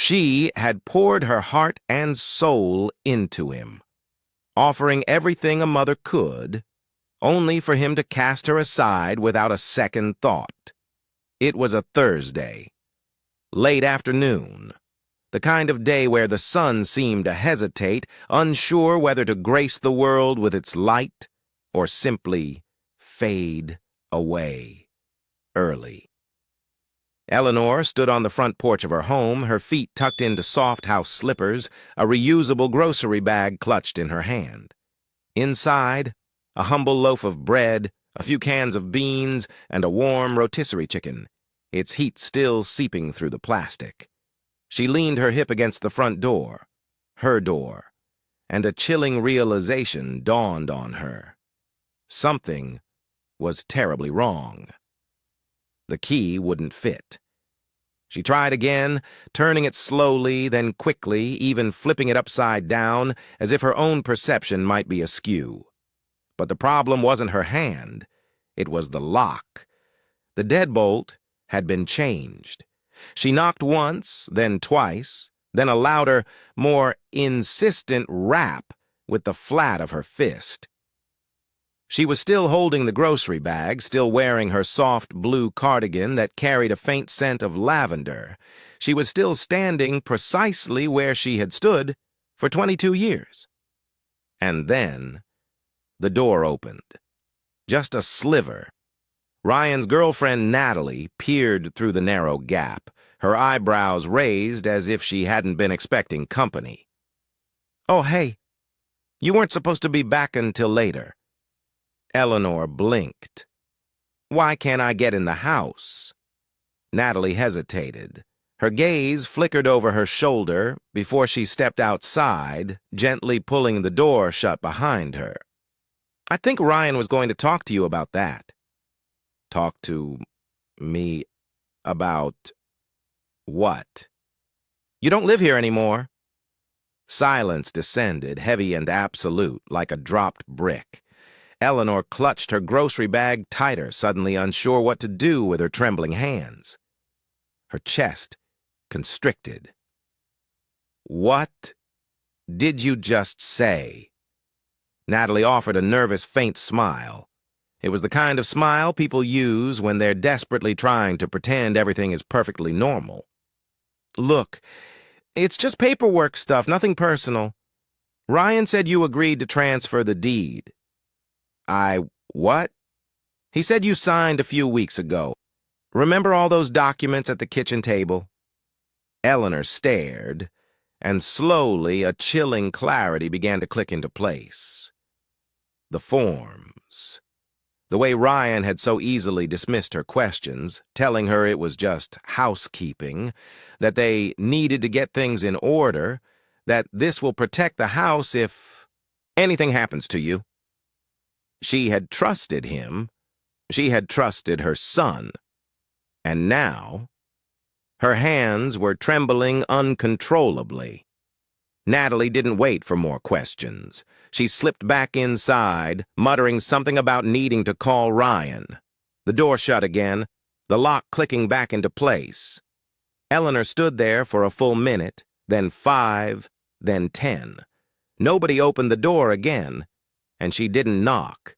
She had poured her heart and soul into him, offering everything a mother could, only for him to cast her aside without a second thought. It was a Thursday, late afternoon, the kind of day where the sun seemed to hesitate, unsure whether to grace the world with its light or simply fade away early. Eleanor stood on the front porch of her home, her feet tucked into soft house slippers, a reusable grocery bag clutched in her hand. Inside, a humble loaf of bread, a few cans of beans, and a warm rotisserie chicken, its heat still seeping through the plastic. She leaned her hip against the front door, her door, and a chilling realization dawned on her. Something was terribly wrong. The key wouldn't fit. She tried again, turning it slowly, then quickly, even flipping it upside down, as if her own perception might be askew. But the problem wasn't her hand. It was the lock. The deadbolt had been changed. She knocked once, then twice, then a louder, more insistent rap with the flat of her fist. She was still holding the grocery bag, still wearing her soft blue cardigan that carried a faint scent of lavender. She was still standing precisely where she had stood for 22 years. And then the door opened. Just a sliver. Ryan's girlfriend Natalie peered through the narrow gap, her eyebrows raised as if she hadn't been expecting company. "Oh, hey, you weren't supposed to be back until later." Eleanor blinked. "Why can't I get in the house?" Natalie hesitated. Her gaze flickered over her shoulder before she stepped outside, gently pulling the door shut behind her. "I think Ryan was going to talk to you about that." "Talk to me about what?" "You don't live here anymore." Silence descended, heavy and absolute, like a dropped brick. Eleanor clutched her grocery bag tighter, suddenly unsure what to do with her trembling hands. Her chest constricted. "What did you just say?" Natalie offered a nervous, faint smile. It was the kind of smile people use when they're desperately trying to pretend everything is perfectly normal. "Look, it's just paperwork stuff, nothing personal. Ryan said you agreed to transfer the deed." What?" "He said you signed a few weeks ago. Remember all those documents at the kitchen table?" Eleanor stared, and slowly a chilling clarity began to click into place. The forms. The way Ryan had so easily dismissed her questions, telling her it was just housekeeping, that they needed to get things in order, that this will protect the house if anything happens to you. She had trusted him. She had trusted her son. And now, her hands were trembling uncontrollably. Natalie didn't wait for more questions. She slipped back inside, muttering something about needing to call Ryan. The door shut again, the lock clicking back into place. Eleanor stood there for a full minute, then 5, then 10. Nobody opened the door again, and she didn't knock.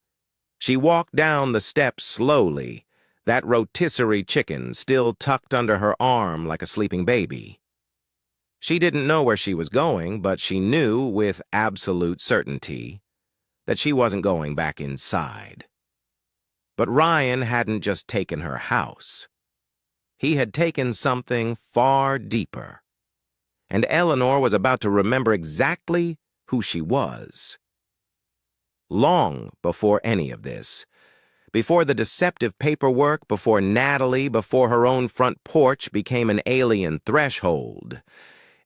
She walked down the steps slowly, that rotisserie chicken still tucked under her arm like a sleeping baby. She didn't know where she was going, but she knew with absolute certainty that she wasn't going back inside. But Ryan hadn't just taken her house. He had taken something far deeper. And Eleanor was about to remember exactly who she was. Long before any of this, before the deceptive paperwork, before Natalie, before her own front porch became an alien threshold,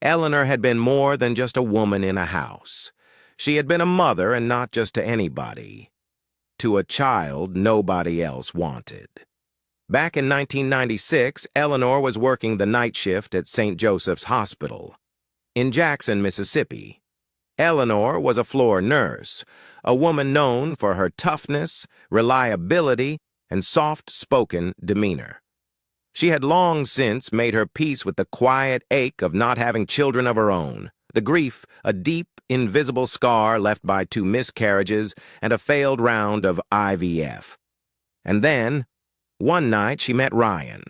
Eleanor had been more than just a woman in a house. She had been a mother, and not just to anybody. To a child nobody else wanted. Back in 1996, Eleanor was working the night shift at St. Joseph's Hospital in Jackson, Mississippi. Eleanor was a floor nurse, a woman known for her toughness, reliability, and soft-spoken demeanor. She had long since made her peace with the quiet ache of not having children of her own, the grief, a deep, invisible scar left by 2 miscarriages and a failed round of IVF. And then, one night she met Ryan.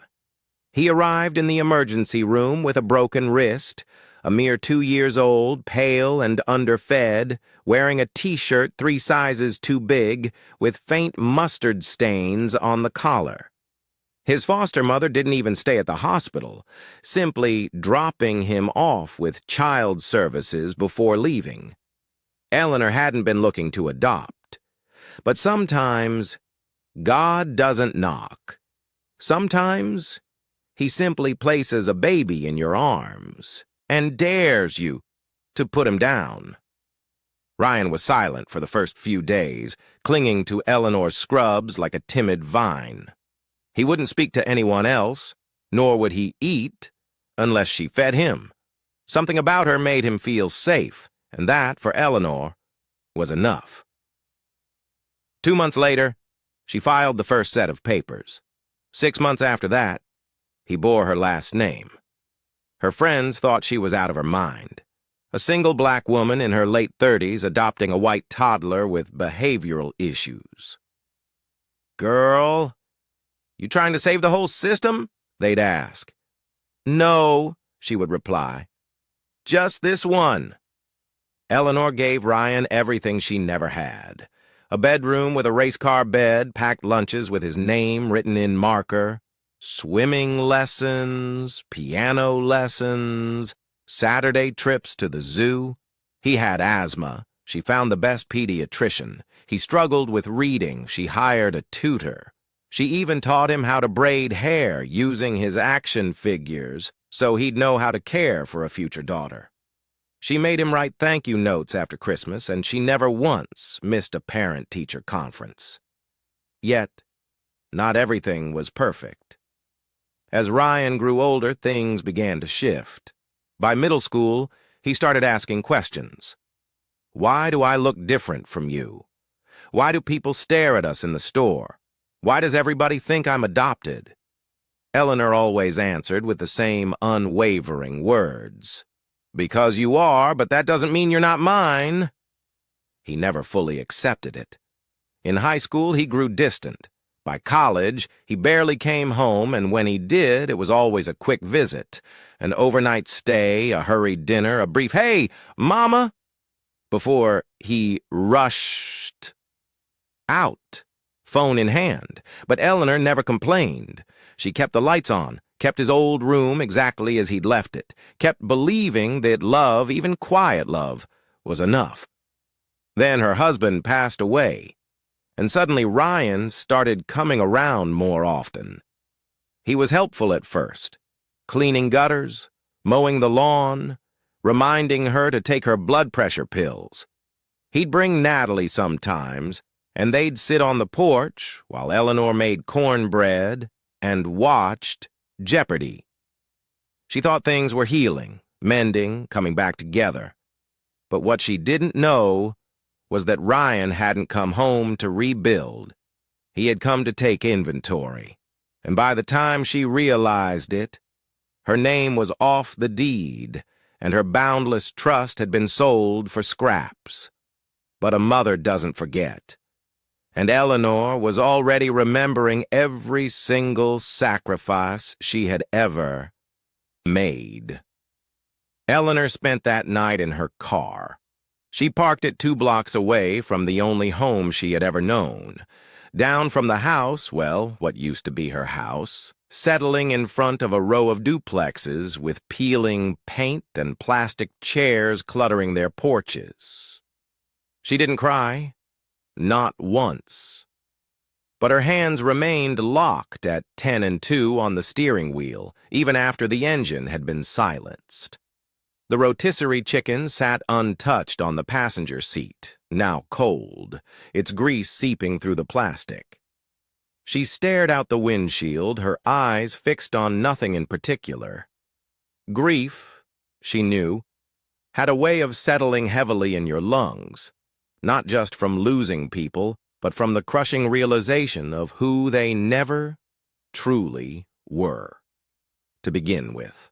He arrived in the emergency room with a broken wrist, a mere 2 years old, pale and underfed, wearing a t-shirt 3 sizes too big, with faint mustard stains on the collar. His foster mother didn't even stay at the hospital, simply dropping him off with child services before leaving. Eleanor hadn't been looking to adopt. But sometimes, God doesn't knock. Sometimes, He simply places a baby in your arms and dares you to put him down. Ryan was silent for the first few days, clinging to Eleanor's scrubs like a timid vine. He wouldn't speak to anyone else, nor would he eat unless she fed him. Something about her made him feel safe, and that, for Eleanor, was enough. 2 months later, she filed the first set of papers. 6 months after that, he bore her last name. Her friends thought she was out of her mind. A single black woman in her late 30s adopting a white toddler with behavioral issues. "Girl, you trying to save the whole system?" they'd ask. "No," she would reply. "Just this one." Eleanor gave Ryan everything she never had. A bedroom with a race car bed, packed lunches with his name written in marker, swimming lessons, piano lessons, Saturday trips to the zoo. He had asthma. She found the best pediatrician. He struggled with reading. She hired a tutor. She even taught him how to braid hair using his action figures so he'd know how to care for a future daughter. She made him write thank you notes after Christmas, and she never once missed a parent-teacher conference. Yet, not everything was perfect. As Ryan grew older, things began to shift. By middle school, he started asking questions. "Why do I look different from you? Why do people stare at us in the store? Why does everybody think I'm adopted?" Eleanor always answered with the same unwavering words. "Because you are, but that doesn't mean you're not mine." He never fully accepted it. In high school, he grew distant. By college, he barely came home, and when he did, it was always a quick visit, an overnight stay, a hurried dinner, a brief, "Hey, Mama," before he rushed out, phone in hand. But Eleanor never complained. She kept the lights on, kept his old room exactly as he'd left it, kept believing that love, even quiet love, was enough. Then her husband passed away, and suddenly Ryan started coming around more often. He was helpful at first, cleaning gutters, mowing the lawn, reminding her to take her blood pressure pills. He'd bring Natalie sometimes, and they'd sit on the porch while Eleanor made cornbread and watched Jeopardy. She thought things were healing, mending, coming back together. But what she didn't know was that Ryan hadn't come home to rebuild. He had come to take inventory. And by the time she realized it, her name was off the deed, and her boundless trust had been sold for scraps. But a mother doesn't forget. And Eleanor was already remembering every single sacrifice she had ever made. Eleanor spent that night in her car. She parked it 2 blocks away from the only home she had ever known. Down from the house, well, what used to be her house, settling in front of a row of duplexes with peeling paint and plastic chairs cluttering their porches. She didn't cry, not once. But her hands remained locked at 10 and 2 on the steering wheel, even after the engine had been silenced. The rotisserie chicken sat untouched on the passenger seat, now cold, its grease seeping through the plastic. She stared out the windshield, her eyes fixed on nothing in particular. Grief, she knew, had a way of settling heavily in your lungs, not just from losing people, but from the crushing realization of who they never truly were, to begin with.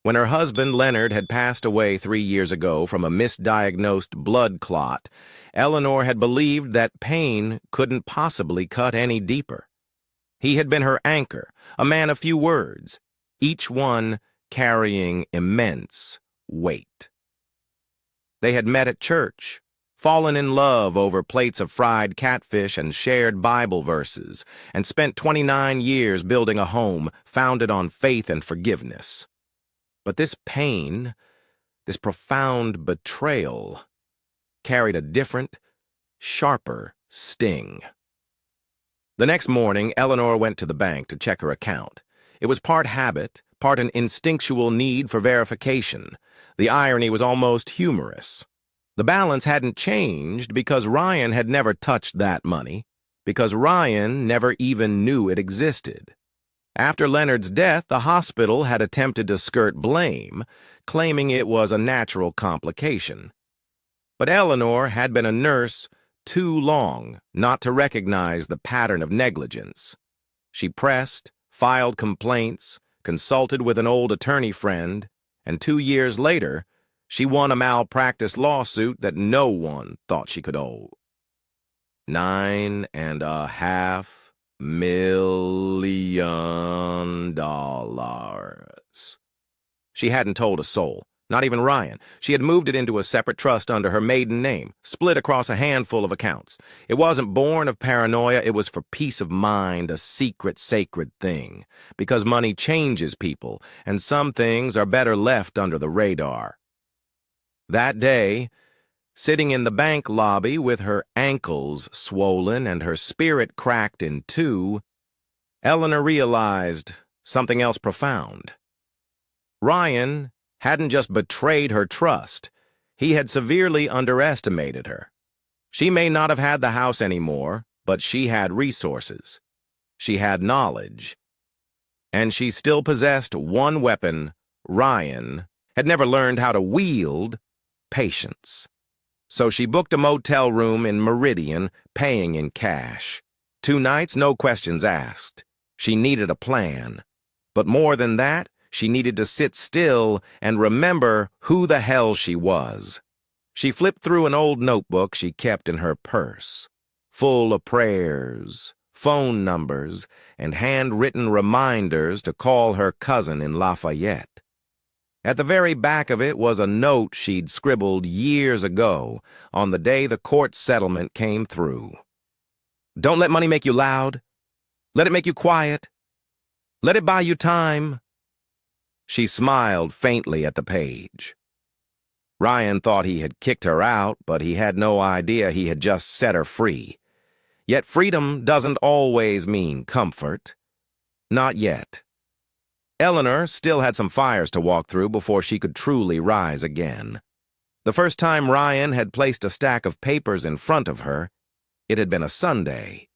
When her husband, Leonard, had passed away 3 years ago from a misdiagnosed blood clot, Eleanor had believed that pain couldn't possibly cut any deeper. He had been her anchor, a man of few words, each one carrying immense weight. They had met at church, fallen in love over plates of fried catfish and shared Bible verses, and spent 29 years building a home founded on faith and forgiveness. But this pain, this profound betrayal, carried a different, sharper sting. The next morning, Eleanor went to the bank to check her account. It was part habit, part an instinctual need for verification. The irony was almost humorous. The balance hadn't changed because Ryan had never touched that money, because Ryan never even knew it existed. After Leonard's death, the hospital had attempted to skirt blame, claiming it was a natural complication. But Eleanor had been a nurse too long not to recognize the pattern of negligence. She pressed, filed complaints, consulted with an old attorney friend, and 2 years later, she won a malpractice lawsuit that no one thought she could owe. $9.5 million. She hadn't told a soul, not even Ryan. She had moved it into a separate trust under her maiden name, split across a handful of accounts. It wasn't born of paranoia, it was for peace of mind, a secret, sacred thing. Because money changes people, and some things are better left under the radar. That day, sitting in the bank lobby with her ankles swollen and her spirit cracked in two, Eleanor realized something else profound. Ryan hadn't just betrayed her trust, he had severely underestimated her. She may not have had the house anymore, but she had resources. She had knowledge. And she still possessed one weapon Ryan had never learned how to wield: patience. So she booked a motel room in Meridian, paying in cash. 2 nights, no questions asked. She needed a plan. But more than that, she needed to sit still and remember who the hell she was. She flipped through an old notebook she kept in her purse, full of prayers, phone numbers, and handwritten reminders to call her cousin in Lafayette. At the very back of it was a note she'd scribbled years ago on the day the court settlement came through. Don't let money make you loud. Let it make you quiet. Let it buy you time. She smiled faintly at the page. Ryan thought he had kicked her out, but he had no idea he had just set her free. Yet freedom doesn't always mean comfort. Not yet. Eleanor still had some fires to walk through before she could truly rise again. The first time Ryan had placed a stack of papers in front of her, it had been a Sunday.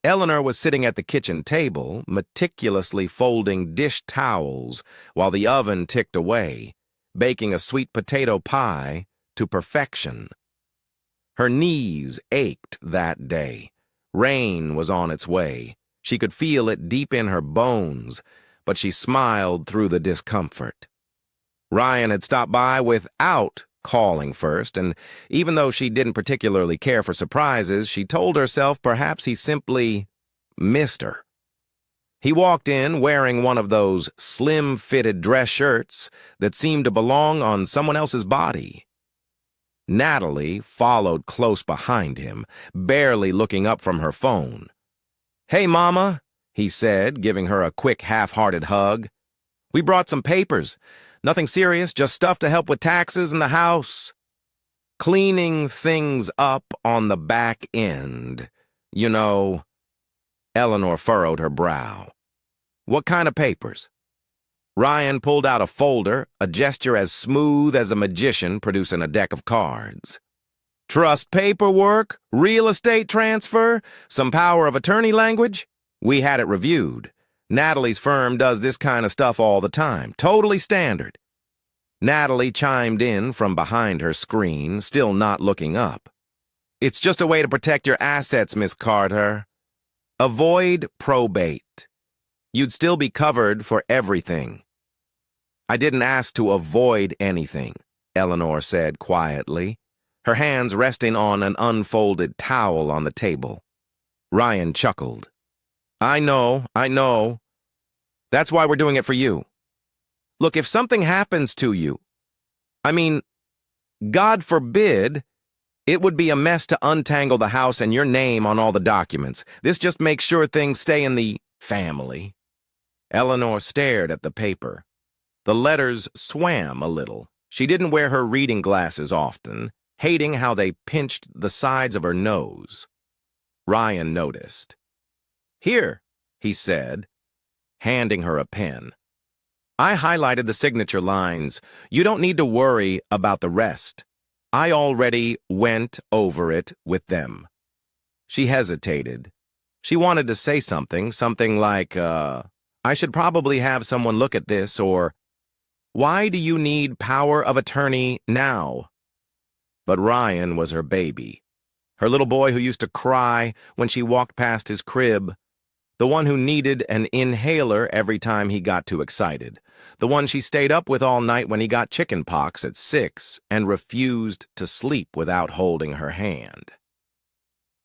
Eleanor was sitting at the kitchen table, meticulously folding dish towels while the oven ticked away, baking a sweet potato pie to perfection. Her knees ached that day. Rain was on its way. She could feel it deep in her bones, but she smiled through the discomfort. Ryan had stopped by without calling first, and even though she didn't particularly care for surprises, she told herself perhaps he simply missed her. He walked in wearing one of those slim-fitted dress shirts that seemed to belong on someone else's body. Natalie followed close behind him, barely looking up from her phone. "Hey, Mama," he said, giving her a quick, half-hearted hug. "We brought some papers. Nothing serious, just stuff to help with taxes and the house. Cleaning things up on the back end. You know." Eleanor furrowed her brow. "What kind of papers?" Ryan pulled out a folder, a gesture as smooth as a magician producing a deck of cards. "Trust paperwork, real estate transfer, some power of attorney language? We had it reviewed. Natalie's firm does this kind of stuff all the time. Totally standard." Natalie chimed in from behind her screen, still not looking up. "It's just a way to protect your assets, Miss Carter. Avoid probate. You'd still be covered for everything. I didn't ask to avoid anything, Eleanor said quietly, her hands resting on an unfolded towel on the table. Ryan chuckled. I know. That's why we're doing it for you. Look, if something happens to you, God forbid, it would be a mess to untangle the house and your name on all the documents. This just makes sure things stay in the family. Eleanor stared at the paper. The letters swam a little. She didn't wear her reading glasses often, hating how they pinched the sides of her nose. Ryan noticed. Here, he said, handing her a pen. I highlighted the signature lines. You don't need to worry about the rest. I already went over it with them. She hesitated. She wanted to say something like, I should probably have someone look at this, or, why do you need power of attorney now? But Ryan was her baby. Her little boy who used to cry when she walked past his crib. The one who needed an inhaler every time he got too excited. The one she stayed up with all night when he got chicken pox at 6 and refused to sleep without holding her hand.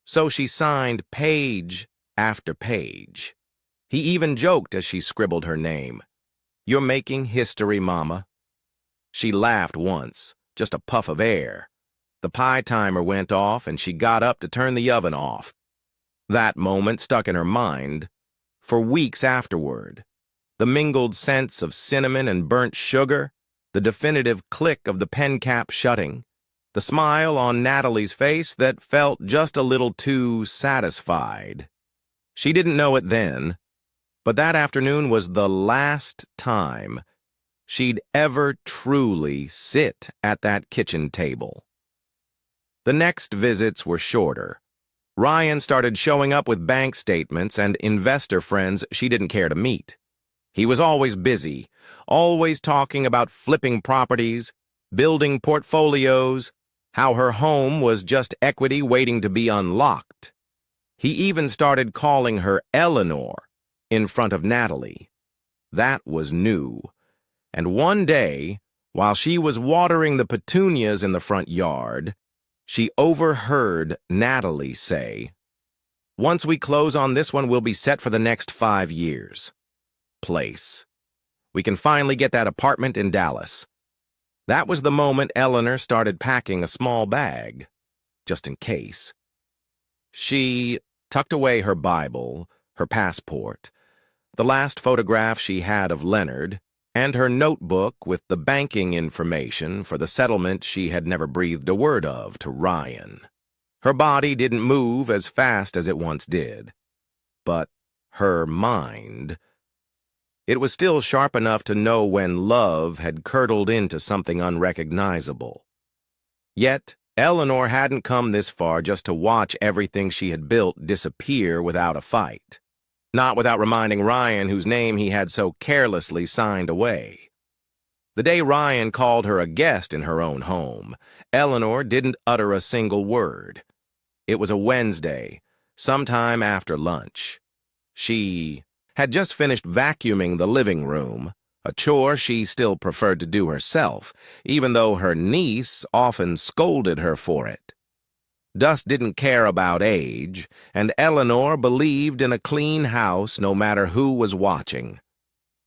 So she signed page after page. He even joked as she scribbled her name. You're making history, Mama. She laughed once, just a puff of air. The pie timer went off and she got up to turn the oven off. That moment stuck in her mind for weeks afterward. The mingled scents of cinnamon and burnt sugar, the definitive click of the pen cap shutting, the smile on Natalie's face that felt just a little too satisfied. She didn't know it then, but that afternoon was the last time she'd ever truly sit at that kitchen table. The next visits were shorter. Ryan started showing up with bank statements and investor friends she didn't care to meet. He was always busy, always talking about flipping properties, building portfolios, how her home was just equity waiting to be unlocked. He even started calling her Eleanor in front of Natalie. That was new. And one day, while she was watering the petunias in the front yard, she overheard Natalie say, once we close on this one, we'll be set for the next 5 years. Place. We can finally get that apartment in Dallas. That was the moment Eleanor started packing a small bag, just in case. She tucked away her Bible, her passport, the last photograph she had of Leonard, and her notebook with the banking information for the settlement she had never breathed a word of to Ryan. Her body didn't move as fast as it once did, but her mind... It was still sharp enough to know when love had curdled into something unrecognizable. Yet, Eleanor hadn't come this far just to watch everything she had built disappear without a fight. Not without reminding Ryan whose name he had so carelessly signed away. The day Ryan called her a guest in her own home, Eleanor didn't utter a single word. It was a Wednesday, sometime after lunch. She had just finished vacuuming the living room, a chore she still preferred to do herself, even though her niece often scolded her for it. Dust didn't care about age, and Eleanor believed in a clean house no matter who was watching.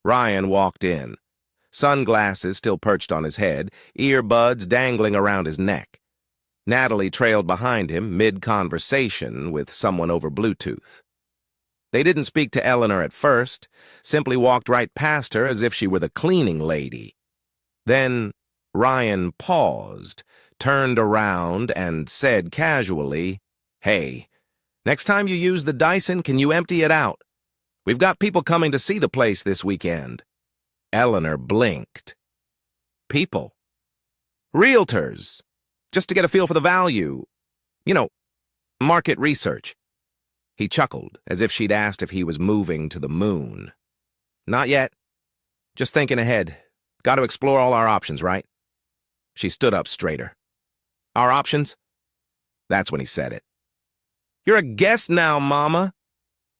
Ryan walked in, sunglasses still perched on his head, earbuds dangling around his neck. Natalie trailed behind him mid-conversation with someone over Bluetooth. They didn't speak to Eleanor at first, simply walked right past her as if she were the cleaning lady. Then Ryan paused, turned around, and said casually, "Hey, next time you use the Dyson, can you empty it out? We've got people coming to see the place this weekend." Eleanor blinked. People. Realtors. Just to get a feel for the value. Market research. He chuckled, as if she'd asked if he was moving to the moon. "Not yet. Just thinking ahead. Got to explore all our options, right?" She stood up straighter. "Our options?" That's when he said it. "You're a guest now, Mama.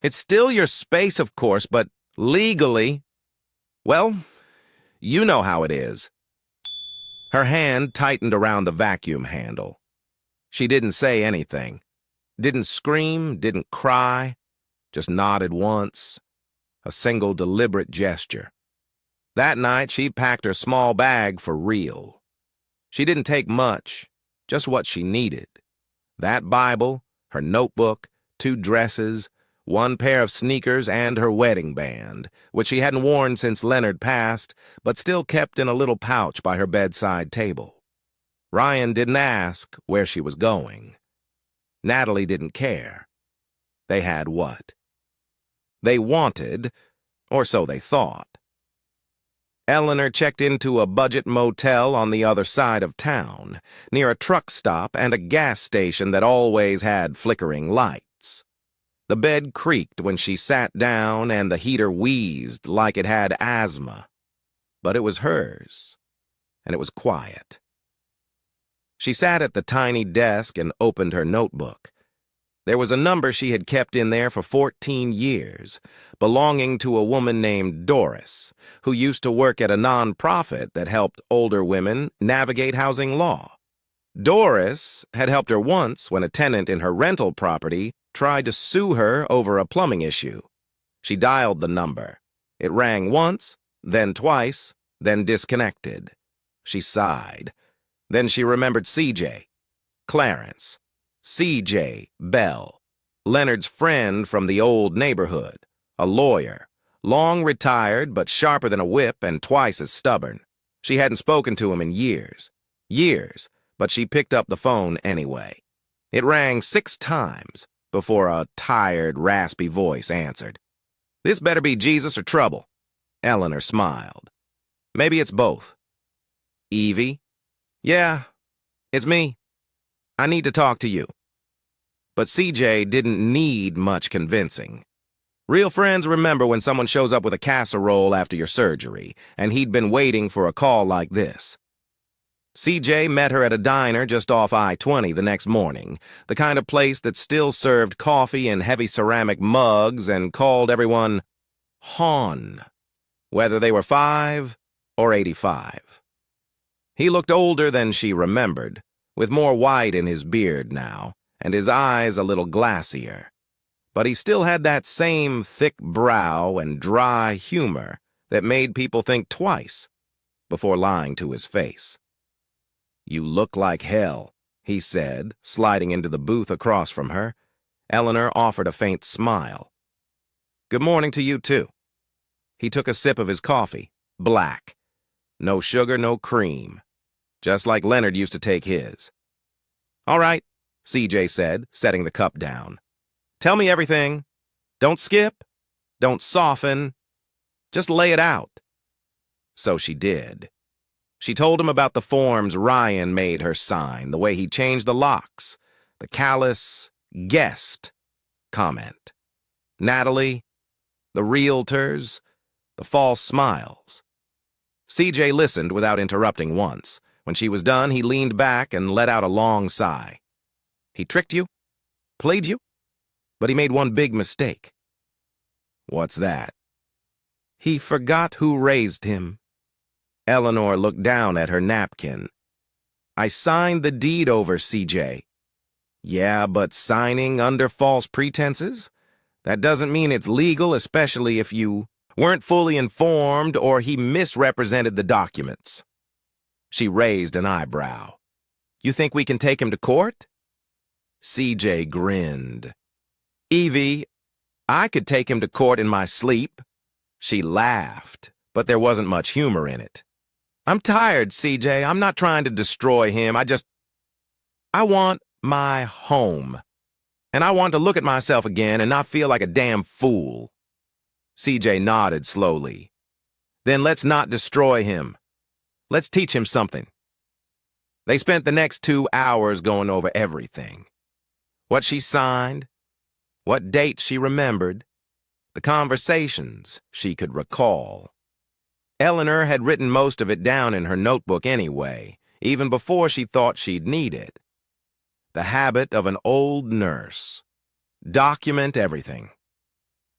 It's still your space, of course, but Legally, well, you know how it is. Her hand tightened around the vacuum handle. She didn't say anything. Didn't scream, didn't cry, just nodded once. A single deliberate gesture. That night, she packed her small bag for real. She didn't take much, just what she needed. That Bible, her notebook, 2 dresses, 1 pair of sneakers, and her wedding band, which she hadn't worn since Leonard passed, but still kept in a little pouch by her bedside table. Ryan didn't ask where she was going. Natalie didn't care. They had what? They wanted, or so they thought. Eleanor checked into a budget motel on the other side of town, near a truck stop and a gas station that always had flickering lights. The bed creaked when she sat down and the heater wheezed like it had asthma. But it was hers, and it was quiet. She sat at the tiny desk and opened her notebook. There was a number she had kept in there for 14 years, belonging to a woman named Doris, who used to work at a nonprofit that helped older women navigate housing law. Doris had helped her once when a tenant in her rental property tried to sue her over a plumbing issue. She dialed the number. It rang once, then twice, then disconnected. She sighed. Then she remembered CJ, Clarence, CJ Bell, Leonard's friend from the old neighborhood, a lawyer, long retired but sharper than a whip and twice as stubborn. She hadn't spoken to him in years, but she picked up the phone anyway. It rang 6 times before a tired, raspy voice answered. "This better be Jesus or trouble." Eleanor smiled. "Maybe it's both." "Evie?" "Yeah, it's me. I need to talk to you." But CJ didn't need much convincing. Real friends remember when someone shows up with a casserole after your surgery, and he'd been waiting for a call like this. CJ met her at a diner just off I-20 the next morning, the kind of place that still served coffee in heavy ceramic mugs and called everyone Hon, whether they were 5 or 85. He looked older than she remembered, with more white in his beard now, and his eyes a little glassier. But he still had that same thick brow and dry humor that made people think twice before lying to his face. "You look like hell," he said, sliding into the booth across from her. Eleanor offered a faint smile. "Good morning to you, too." He took a sip of his coffee, black. No sugar, no cream. Just like Leonard used to take his. "All right," CJ said, setting the cup down. "Tell me everything. Don't skip. Don't soften. Just lay it out." So she did. She told him about the forms Ryan made her sign, the way he changed the locks, the callous guest comment, Natalie, the realtors, the false smiles. CJ listened without interrupting once. When she was done, he leaned back and let out a long sigh. He tricked you? Played you? But he made one big mistake. "What's that?" "He forgot who raised him." Eleanor looked down at her napkin. "I signed the deed over, CJ." "Yeah, but signing under false pretenses? That doesn't mean it's legal, especially if you weren't fully informed or he misrepresented the documents." She raised an eyebrow. "You think we can take him to court?" CJ grinned. "Evie, I could take him to court in my sleep." She laughed, but there wasn't much humor in it. "I'm tired, CJ. I'm not trying to destroy him. I want my home. And I want to look at myself again and not feel like a damn fool." CJ nodded slowly. "Then let's not destroy him. Let's teach him something." They spent the next 2 hours going over everything. What she signed, what dates she remembered, the conversations she could recall. Eleanor had written most of it down in her notebook anyway, even before she thought she'd need it. The habit of an old nurse. Document everything.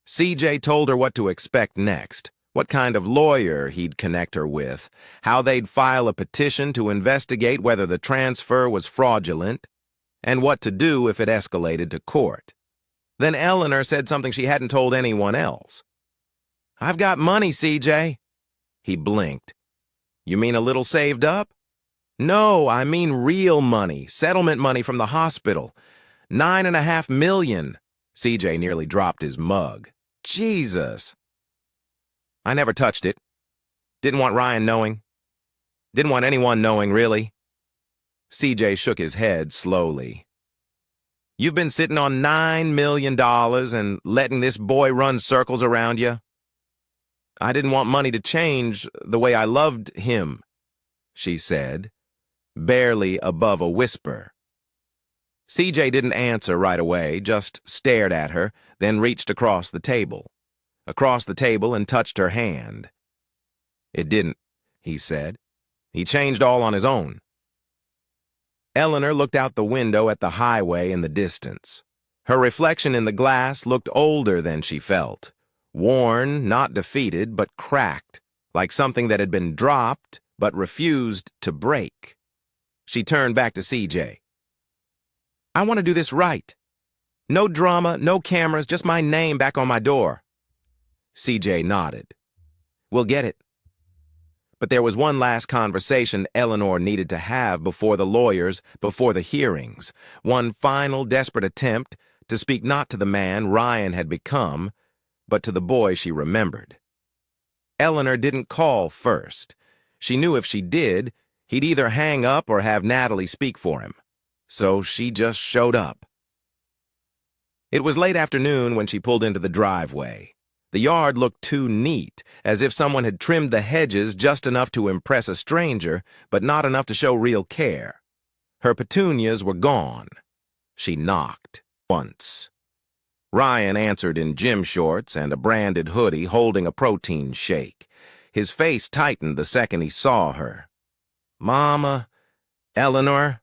CJ told her what to expect next, what kind of lawyer he'd connect her with, how they'd file a petition to investigate whether the transfer was fraudulent, and what to do if it escalated to court. Then Eleanor said something she hadn't told anyone else. "I've got money, CJ." He blinked. "You mean a little saved up?" "No, I mean real money, settlement money from the hospital. $9.5 million. CJ nearly dropped his mug. Jesus. I never touched it. Didn't want Ryan knowing. Didn't want anyone knowing, really. CJ shook his head slowly. You've been sitting on $9 million and letting this boy run circles around you. I didn't want money to change the way I loved him, she said, barely above a whisper. CJ didn't answer right away, just stared at her, then reached across the table and touched her hand. It didn't, he said. He changed all on his own. Eleanor looked out the window at the highway in the distance. Her reflection in the glass looked older than she felt. Worn, not defeated, but cracked, like something that had been dropped but refused to break. She turned back to CJ. I want to do this right. No drama, no cameras, just my name back on my door. CJ nodded. We'll get it. But there was one last conversation Eleanor needed to have before the lawyers, before the hearings. One final desperate attempt to speak not to the man Ryan had become, but to the boy she remembered. Eleanor didn't call first. She knew if she did, he'd either hang up or have Natalie speak for him. So she just showed up. It was late afternoon when she pulled into the driveway. The yard looked too neat, as if someone had trimmed the hedges just enough to impress a stranger, but not enough to show real care. Her petunias were gone. She knocked once. Ryan answered in gym shorts and a branded hoodie, holding a protein shake. His face tightened the second he saw her. Mama, Eleanor,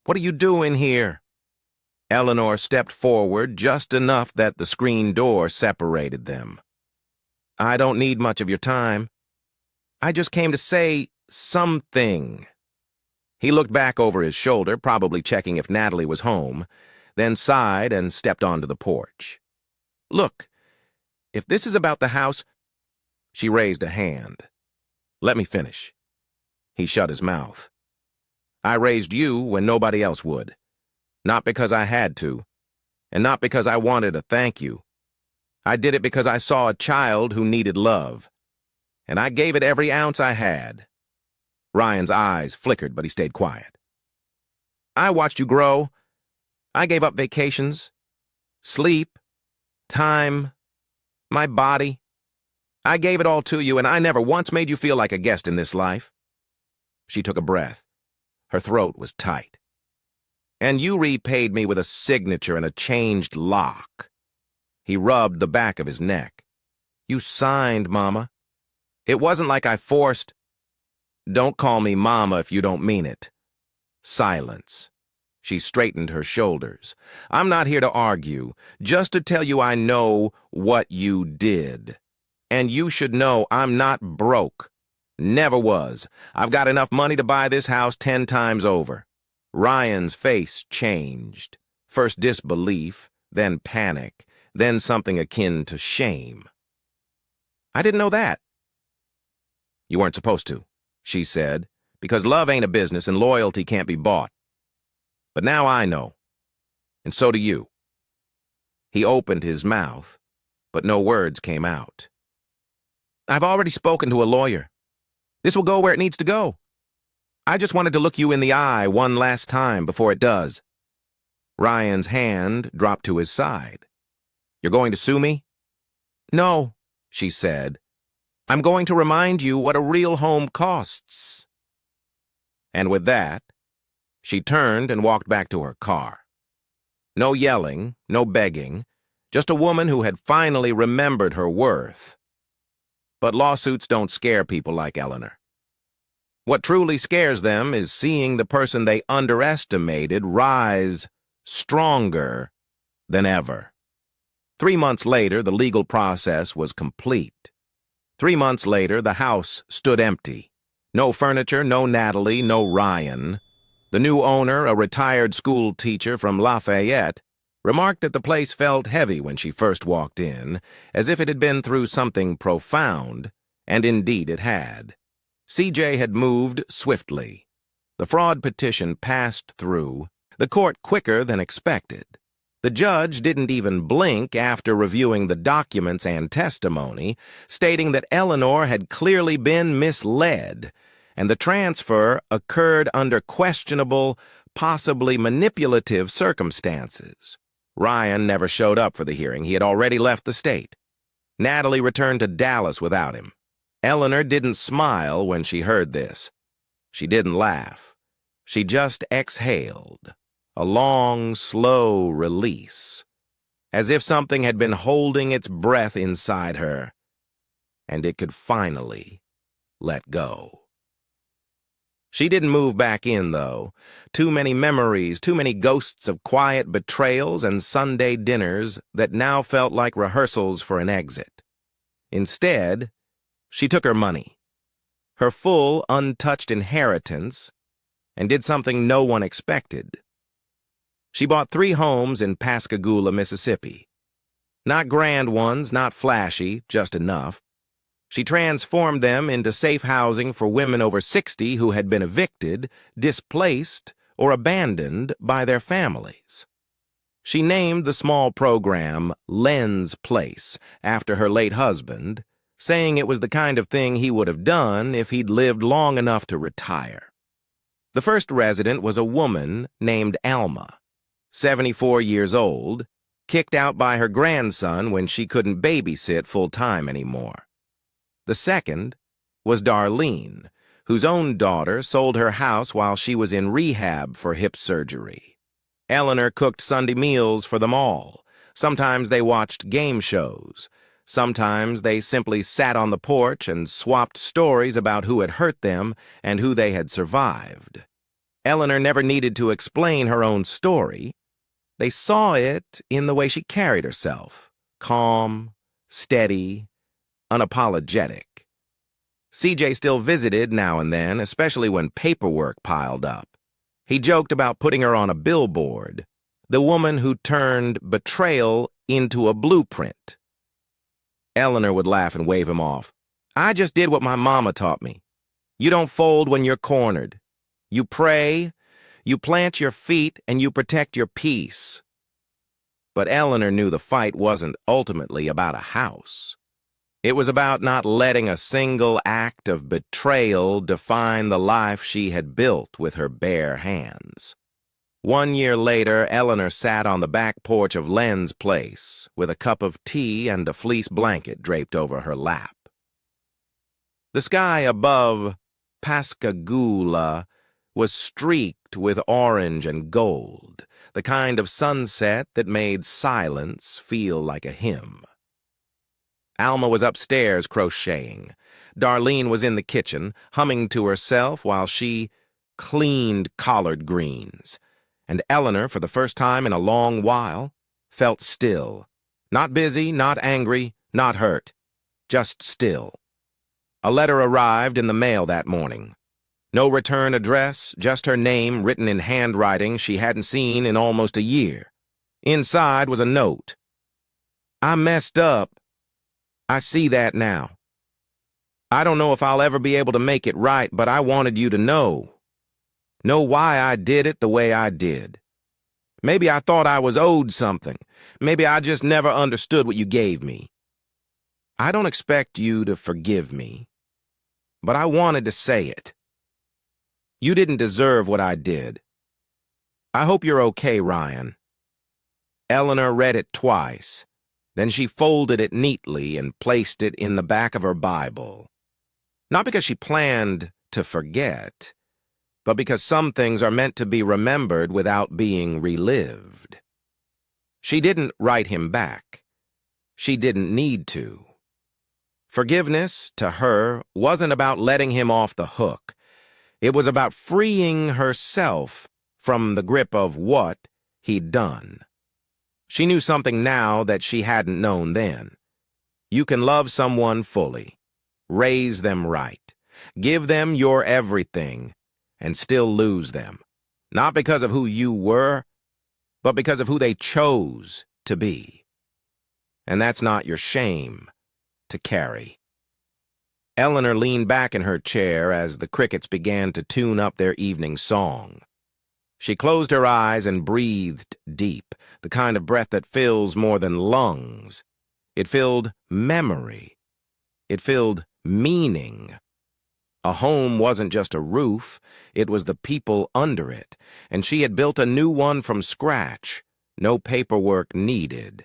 what are you doing here? Eleanor stepped forward just enough that the screen door separated them. I don't need much of your time. I just came to say something. He looked back over his shoulder, probably checking if Natalie was home, then sighed and stepped onto the porch. Look, if this is about the house... She raised a hand. Let me finish. He shut his mouth. I raised you when nobody else would. Not because I had to, and not because I wanted to thank you. I did it because I saw a child who needed love, and I gave it every ounce I had. Ryan's eyes flickered, but he stayed quiet. I watched you grow. I gave up vacations, sleep, time, my body. I gave it all to you, and I never once made you feel like a guest in this life. She took a breath. Her throat was tight. And you repaid me with a signature and a changed lock. He rubbed the back of his neck. You signed, Mama. It wasn't like I forced... Don't call me Mama if you don't mean it. Silence. She straightened her shoulders. I'm not here to argue, just to tell you I know what you did. And you should know I'm not broke. Never was. I've got enough money to buy this house 10 times over. Ryan's face changed. First disbelief, then panic, then something akin to shame. I didn't know that. You weren't supposed to, she said, because love ain't a business and loyalty can't be bought. But now I know, and so do you. He opened his mouth, but no words came out. I've already spoken to a lawyer. This will go where it needs to go. I just wanted to look you in the eye one last time before it does. Ryan's hand dropped to his side. You're going to sue me? No, she said. I'm going to remind you what a real home costs. And with that, she turned and walked back to her car. No yelling, no begging, just a woman who had finally remembered her worth. But lawsuits don't scare people like Eleanor. What truly scares them is seeing the person they underestimated rise stronger than ever. 3 months later, the legal process was complete. 3 months later, the house stood empty. No furniture, no Natalie, no Ryan. The new owner, a retired school teacher from Lafayette, remarked that the place felt heavy when she first walked in, as if it had been through something profound, and indeed it had. CJ had moved swiftly. The fraud petition passed through the court quicker than expected. The judge didn't even blink after reviewing the documents and testimony, stating that Eleanor had clearly been misled, and the transfer occurred under questionable, possibly manipulative circumstances. Ryan never showed up for the hearing. He had already left the state. Natalie returned to Dallas without him. Eleanor didn't smile when she heard this. She didn't laugh. She just exhaled, a long, slow release, as if something had been holding its breath inside her, and it could finally let go. She didn't move back in, though. Too many memories, too many ghosts of quiet betrayals and Sunday dinners that now felt like rehearsals for an exit. Instead, she took her money, her full, untouched inheritance, and did something no one expected. She bought 3 homes in Pascagoula, Mississippi. Not grand ones, not flashy, just enough. She transformed them into safe housing for women over 60 who had been evicted, displaced, or abandoned by their families. She named the small program Len's Place after her late husband, saying it was the kind of thing he would have done if he'd lived long enough to retire. The first resident was a woman named Alma, 74 years old, kicked out by her grandson when she couldn't babysit full-time anymore. The second was Darlene, whose own daughter sold her house while she was in rehab for hip surgery. Eleanor cooked Sunday meals for them all. Sometimes they watched game shows. Sometimes they simply sat on the porch and swapped stories about who had hurt them and who they had survived. Eleanor never needed to explain her own story. They saw it in the way she carried herself, calm, steady, unapologetic. CJ still visited now and then, especially when paperwork piled up. He joked about putting her on a billboard, the woman who turned betrayal into a blueprint. Eleanor would laugh and wave him off. I just did what my mama taught me. You don't fold when you're cornered. You pray, you plant your feet, and you protect your peace. But Eleanor knew the fight wasn't ultimately about a house. It was about not letting a single act of betrayal define the life she had built with her bare hands. 1 year later, Eleanor sat on the back porch of Len's place with a cup of tea and a fleece blanket draped over her lap. The sky above Pascagoula was streaked with orange and gold, the kind of sunset that made silence feel like a hymn. Alma was upstairs crocheting. Darlene was in the kitchen, humming to herself while she cleaned collard greens. And Eleanor, for the first time in a long while, felt still. Not busy, not angry, not hurt. Just still. A letter arrived in the mail that morning. No return address, just her name written in handwriting she hadn't seen in almost a year. Inside was a note. I messed up. I see that now. I don't know if I'll ever be able to make it right, but I wanted you to know. Know why I did it the way I did. Maybe I thought I was owed something. Maybe I just never understood what you gave me. I don't expect you to forgive me, but I wanted to say it. You didn't deserve what I did. I hope you're okay, Ryan. Eleanor read it twice. Then she folded it neatly and placed it in the back of her Bible. Not because she planned to forget, but because some things are meant to be remembered without being relived. She didn't write him back. She didn't need to. Forgiveness, to her, wasn't about letting him off the hook. It was about freeing herself from the grip of what he'd done. She knew something now that she hadn't known then. You can love someone fully, raise them right, give them your everything, and still lose them. Not because of who you were, but because of who they chose to be. And that's not your shame to carry. Eleanor leaned back in her chair as the crickets began to tune up their evening song. She closed her eyes and breathed deep, the kind of breath that fills more than lungs. It filled memory. It filled meaning. A home wasn't just a roof, it was the people under it, and she had built a new one from scratch. No paperwork needed.